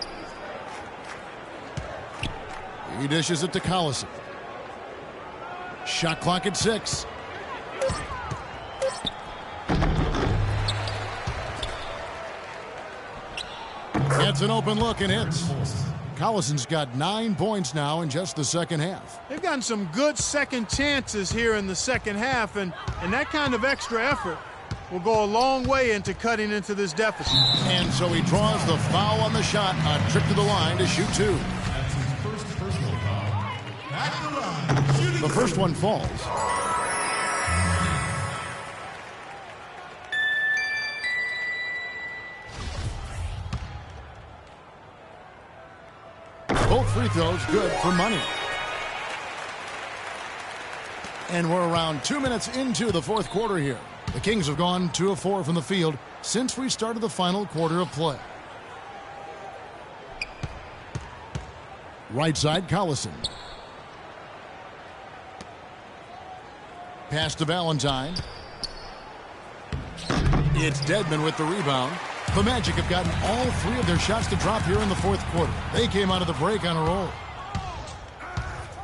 He dishes it to Collison. Shot clock at 6. Gets an open look and hits. Collison's got 9 points now in just the second half. They've gotten some good second chances here in the second half, and that kind of extra effort will go a long way into cutting into this deficit. And so he draws the foul on the shot. A trip to the line to shoot 2. That's his first personal foul. At the line, shooting The first one falls. free throws good for money. And we're around 2 minutes into the fourth quarter here. The Kings have gone 2 of 4 from the field since we started the final quarter of play. Right side, Collison. Pass to Valentine. It's Dedmon with the rebound. The Magic have gotten all 3 of their shots to drop here in the fourth quarter. They came out of the break on a roll.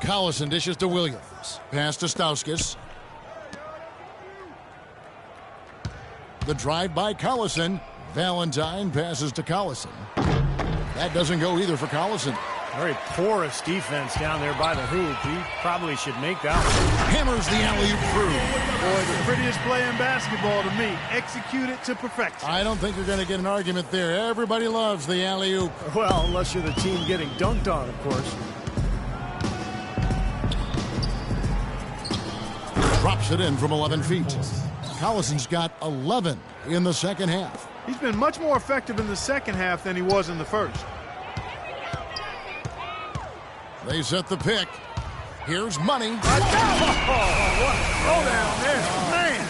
Collison dishes to Williams. Pass to Stauskas. The drive by Collison. Valentine passes to Collison. That doesn't go either for Collison. Very porous defense down there by the hoop. He probably should make that one. Hammers the alley-oop through. Boy, the prettiest play in basketball to me. Execute it to perfection. I don't think you're going to get an argument there. Everybody loves the alley-oop. Well, unless you're the team getting dunked on, of course. Drops it in from 11 feet. Collison's got 11 in the second half. He's been much more effective in the second half than he was in the first. They set the pick. Here's money. What a throw down there. Man.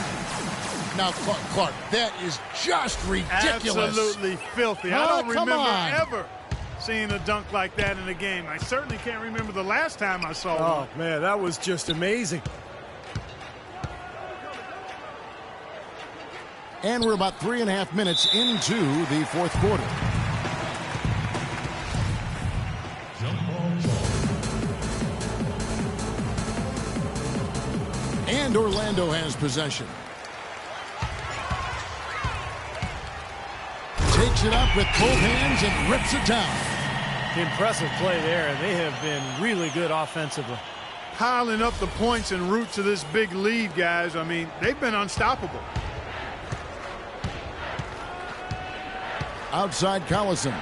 Now, Clark, that is just ridiculous. Absolutely filthy. I don't come remember on. ever seeing a dunk like that in a game. I certainly can't remember the last time I saw one. Oh, man, that was just amazing. And we're about 3.5 minutes into the fourth quarter. And Orlando has possession. Takes it up with both hands and rips it down. Impressive play there. They have been really good offensively. Piling up the points en route to this big lead, guys. I mean, they've been unstoppable. Outside Collison.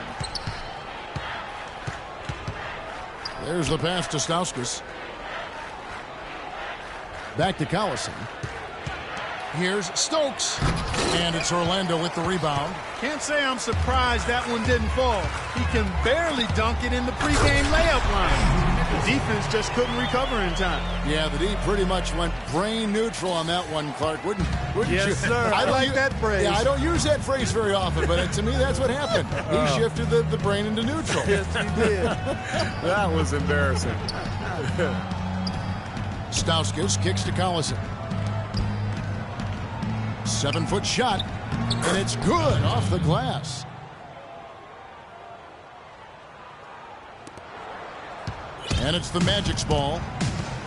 There's the pass to Stauskas. Back to Collison. Here's Stokes. And it's Orlando with the rebound. Can't say I'm surprised that one didn't fall. He can barely dunk it in the pregame layup line. The defense just couldn't recover in time. Yeah, the D pretty much went brain neutral on that one, Clark. Wouldn't yes, you? Sir. I like that phrase. Yeah, I don't use that phrase very often, but to me that's what happened. He shifted the brain into neutral. Yes, he did. That was embarrassing. Stauskas kicks to Collison. 7-foot shot, and it's good off the glass. And it's the Magic's ball.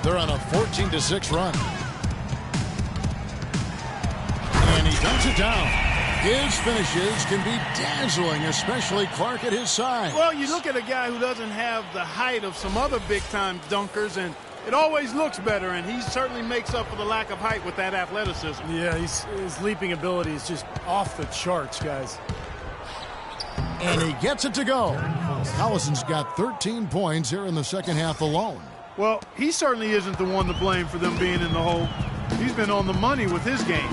They're on a 14-6 run. And he dunks it down. His finishes can be dazzling, especially Clark at his side. Well, you look at a guy who doesn't have the height of some other big-time dunkers, and it always looks better, and he certainly makes up for the lack of height with that athleticism. Yeah, his leaping ability is just off the charts, guys. And he gets it to go. Collison's got 13 points here in the second half alone. Well, he certainly isn't the one to blame for them being in the hole. He's been on the money with his game.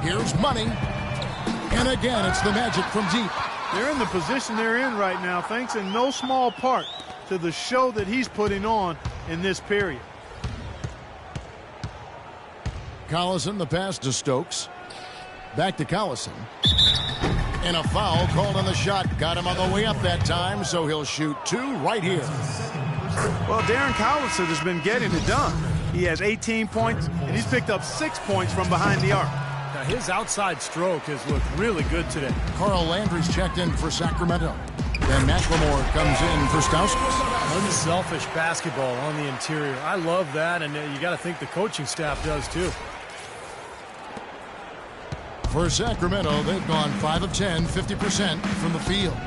Here's money. And again, it's the Magic from deep. They're in the position they're in right now, thanks in no small part to the show that he's putting on in this period. Collison, the pass to Stokes. Back to Collison. And a foul called on the shot. Got him on the way up that time, so he'll shoot 2 right here. Well, Darren Collison has been getting it done. He has 18 points, and he's picked up 6 points from behind the arc. Now, his outside stroke has looked really good today. Carl Landry's checked in for Sacramento. Then McLemore comes in for Stauskas. Unselfish basketball on the interior. I love that, and you got to think the coaching staff does too. For Sacramento, they've gone 5 of 10, 50% from the field.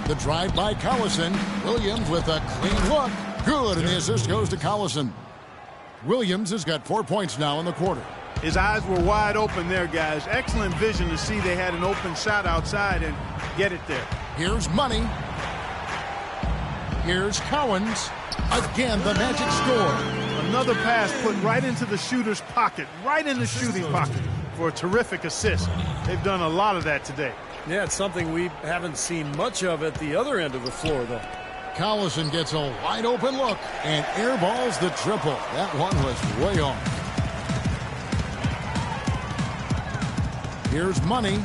The drive by Collison. Williams with a clean look. Good, and the assist goes to Collison. Williams has got 4 points now in the quarter. His eyes were wide open there, guys. Excellent vision to see they had an open shot outside and get it there. Here's money. Here's Cowens. Again, the Magic score. Another pass put right into the shooter's pocket, right in the shooting pocket for a terrific assist. They've done a lot of that today. Yeah, it's something we haven't seen much of at the other end of the floor, though. Collison gets a wide open look and airballs the triple. That one was way off. Here's Money.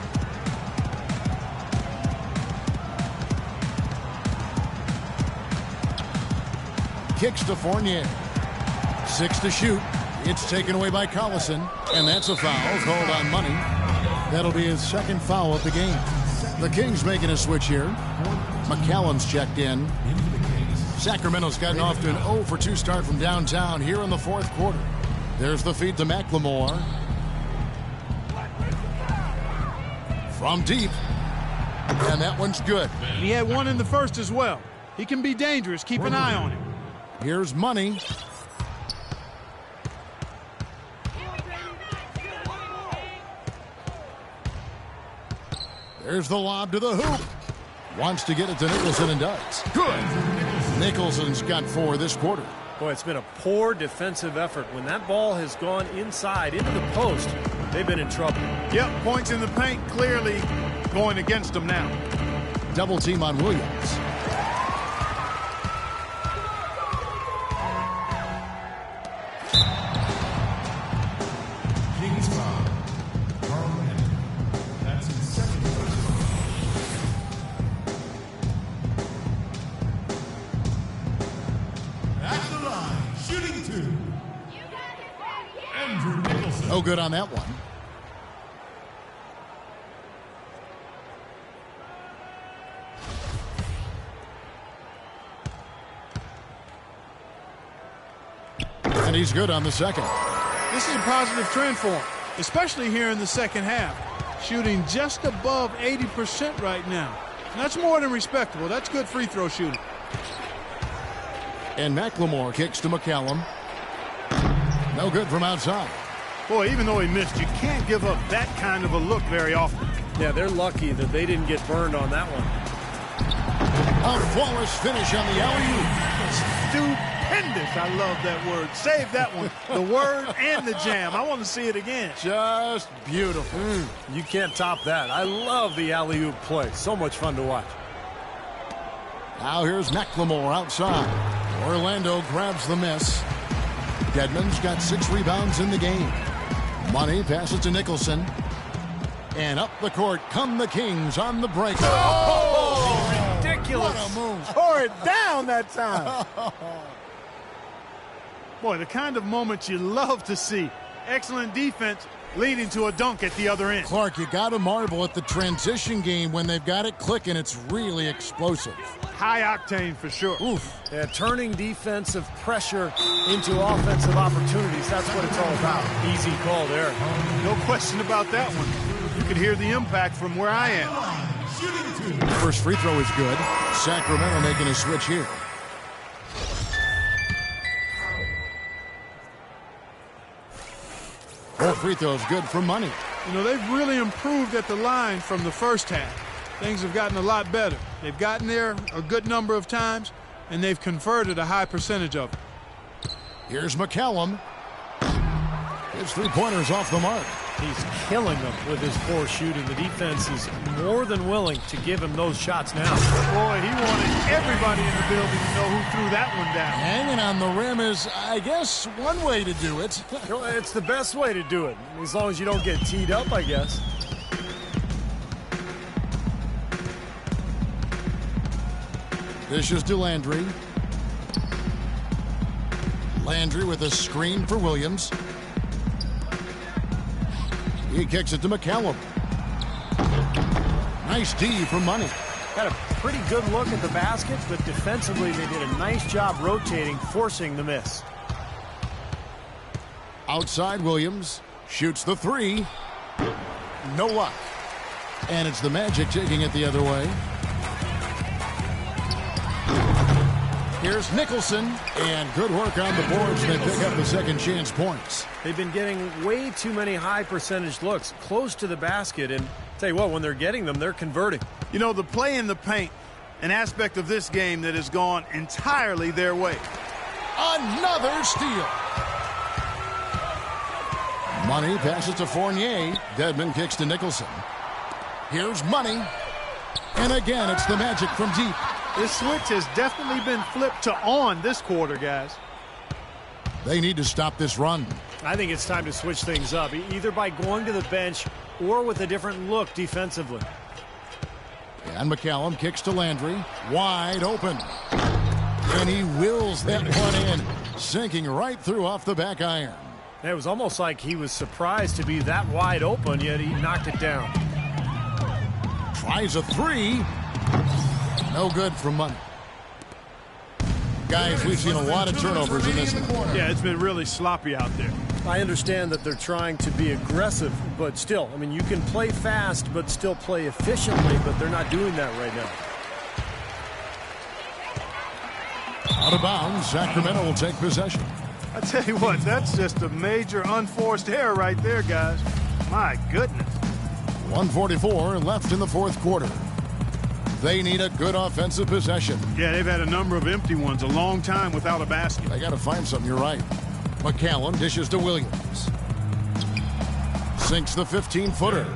Kicks to Fournier. 6 to shoot. It's taken away by Collison, and that's a foul called on Money. That'll be his second foul of the game. The Kings making a switch here. McCallum's checked in. Sacramento's gotten off to an 0 for 2 start from downtown here in the fourth quarter. There's the feed to McLemore. From deep. And that one's good. He had one in the first as well. He can be dangerous. Keep an eye on him. Here's Money. There's the lob to the hoop. Wants to get it to Nicholson and does. Good. Nicholson's got 4 this quarter. Boy, it's been a poor defensive effort. When that ball has gone inside into the post, they've been in trouble. Yep, points in the paint clearly going against them now. Double team on Williams. Kings foul. Carl Henry. That's his second personal. At the line, shooting 2. Andrew Nicholson. No good on that one. And he's good on the second. This is a positive trend for him, especially here in the second half. Shooting just above 80% right now. That's more than respectable. That's good free throw shooting. And McLemore kicks to McCallum. No good from outside. Boy, even though he missed, you can't give up that kind of a look very often. Yeah, they're lucky that they didn't get burned on that one. A flawless finish on the alley-oop. Stupendous. I love that word. Save that one. The word and the jam. I want to see it again. Just beautiful. You can't top that. I love the alley-oop play. So much fun to watch. Now here's McLemore outside. Orlando grabs the miss. Dedmon's got 6 rebounds in the game. Money passes to Nicholson. And up the court come the Kings on the break. Oh, ridiculous. What a move. Tore it down that time. Boy, the kind of moment you love to see. Excellent defense leading to a dunk at the other end. Clark, you got to marvel at the transition game. When they've got it clicking, it's really explosive. High octane for sure. Oof. Yeah, turning defensive pressure into offensive opportunities. That's what it's all about. Easy call there. No question about that one. You could hear the impact from where I am. First free throw is good. Sacramento making a switch here. Both free throws good for Money. You know, they've really improved at the line from the first half. Things have gotten a lot better. They've gotten there a good number of times, and they've converted a high percentage of it. Here's McCallum. His 3-pointers off the mark. He's killing them with his poor shooting. The defense is more than willing to give him those shots now. Boy, he wanted everybody in the building to know who threw that one down. Hanging on the rim is, I guess, one way to do it. It's the best way to do it, as long as you don't get teed up, I guess. Dishes to Landry. Landry with a screen for Williams. He kicks it to McCallum. Nice D from Money. Got a pretty good look at the basket, but defensively they did a nice job rotating, forcing the miss. Outside Williams. Shoots the 3. No luck. And it's the Magic taking it the other way. Here's Nicholson, and good work on the boards. They pick up the second chance points. They've been getting way too many high percentage looks close to the basket, and tell you what, when they're getting them, they're converting. You know, the play in the paint, an aspect of this game that has gone entirely their way. Another steal. Money passes to Fournier. Dedmon kicks to Nicholson. Here's Money. And again, it's the Magic from deep. This switch has definitely been flipped to on this quarter, guys. They need to stop this run. I think it's time to switch things up, either by going to the bench or with a different look defensively. And McCallum kicks to Landry. Wide open. And he wills that one in, sinking right through off the back iron. It was almost like he was surprised to be that wide open, yet he knocked it down. Tries a three. No good from Money. Guys, we've seen a lot of turnovers in this one. Yeah, it's been really sloppy out there. I understand that they're trying to be aggressive, but still, I mean, you can play fast but still play efficiently, but they're not doing that right now. Out of bounds, Sacramento will take possession. I tell you what, that's just a major unforced error right there, guys. My goodness. 1:44 left in the fourth quarter. They need a good offensive possession. Yeah, they've had a number of empty ones, a long time without a basket. They got to find something, you're right. McCallum dishes to Williams. Sinks the 15-footer.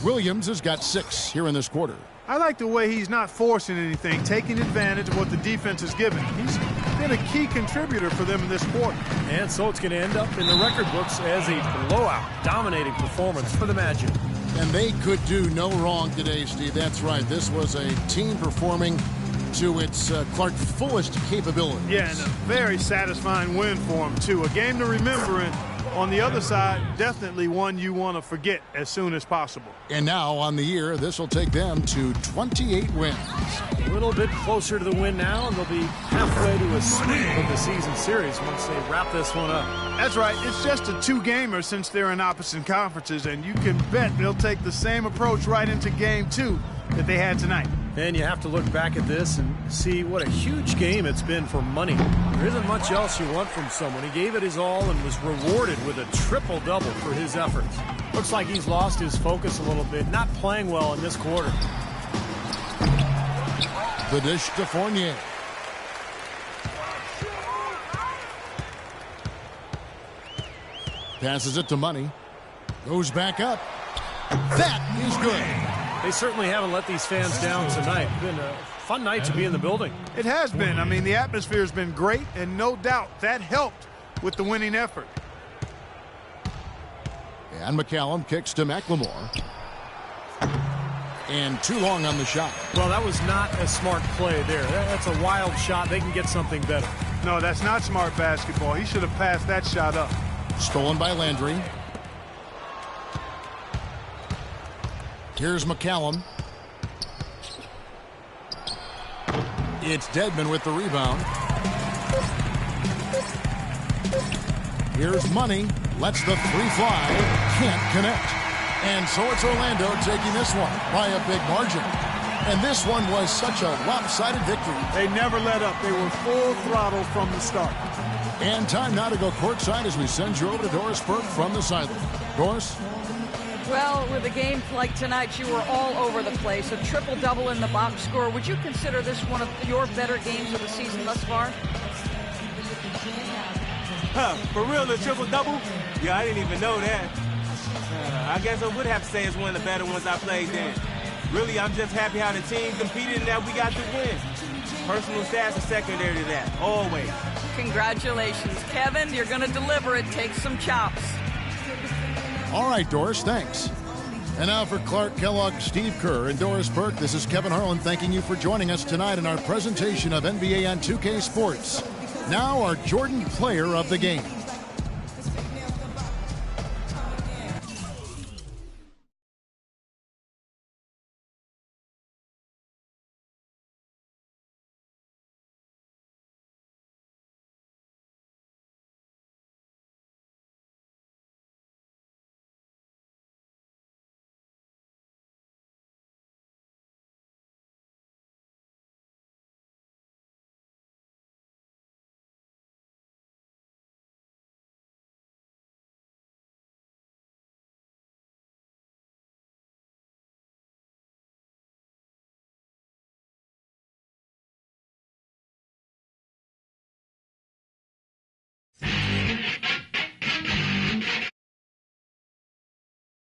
Williams has got 6 here in this quarter. I like the way he's not forcing anything, taking advantage of what the defense is giving. He's been a key contributor for them in this quarter. And so it's going to end up in the record books as a blowout, dominating performance for the Magic. And they could do no wrong today, Steve. That's right. This was a team performing to its Clark fullest capabilities. Yeah, and a very satisfying win for him, too. A game to remember, and on the other side, definitely one you want to forget as soon as possible. And now on the year, this will take them to 28 wins. A little bit closer to the win now, and they'll be halfway to a sweep of the season series once they wrap this one up. That's right. It's just a 2-gamer since they're in opposite conferences, and you can bet they'll take the same approach right into game 2 that they had tonight. And you have to look back at this and see what a huge game it's been for Money. There isn't much else you want from someone. He gave it his all and was rewarded with a triple-double for his efforts. Looks like he's lost his focus a little bit, not playing well in this quarter. The dish to Fournier. Passes it to Money. Goes back up. That is good. They certainly haven't let these fans down tonight. It's been a fun night to be in the building. It has been. I mean, the atmosphere has been great, and no doubt that helped with the winning effort. And McCallum kicks to McLemore. And too long on the shot. Well, that was not a smart play there. That's a wild shot. They can get something better. No, that's not smart basketball. He should have passed that shot up. Stolen by Landry. Here's McCallum. It's Dedmon with the rebound. Here's Money. Lets the 3 fly. Can't connect. And so it's Orlando taking this one by a big margin. And this one was such a lopsided victory. They never let up. They were full throttle from the start. And time now to go courtside as we send you over to Doris Burke from the sideline. Doris? Well, with a game like tonight, you were all over the place. A triple-double in the box score. Would you consider this one of your better games of the season thus far? For real, the triple-double? Yeah, I didn't even know that. I guess I would have to say it's one of the better ones I played then. Really, I'm just happy how the team competed and that we got the win. Personal stats are secondary to that, always. Congratulations, Kevin. You're going to deliver it. Take some chops. All right, Doris, thanks. And now for Clark Kellogg, Steve Kerr, and Doris Burke, this is Kevin Harlan thanking you for joining us tonight in our presentation of NBA on 2K Sports. Now our Jordan Player of the Game.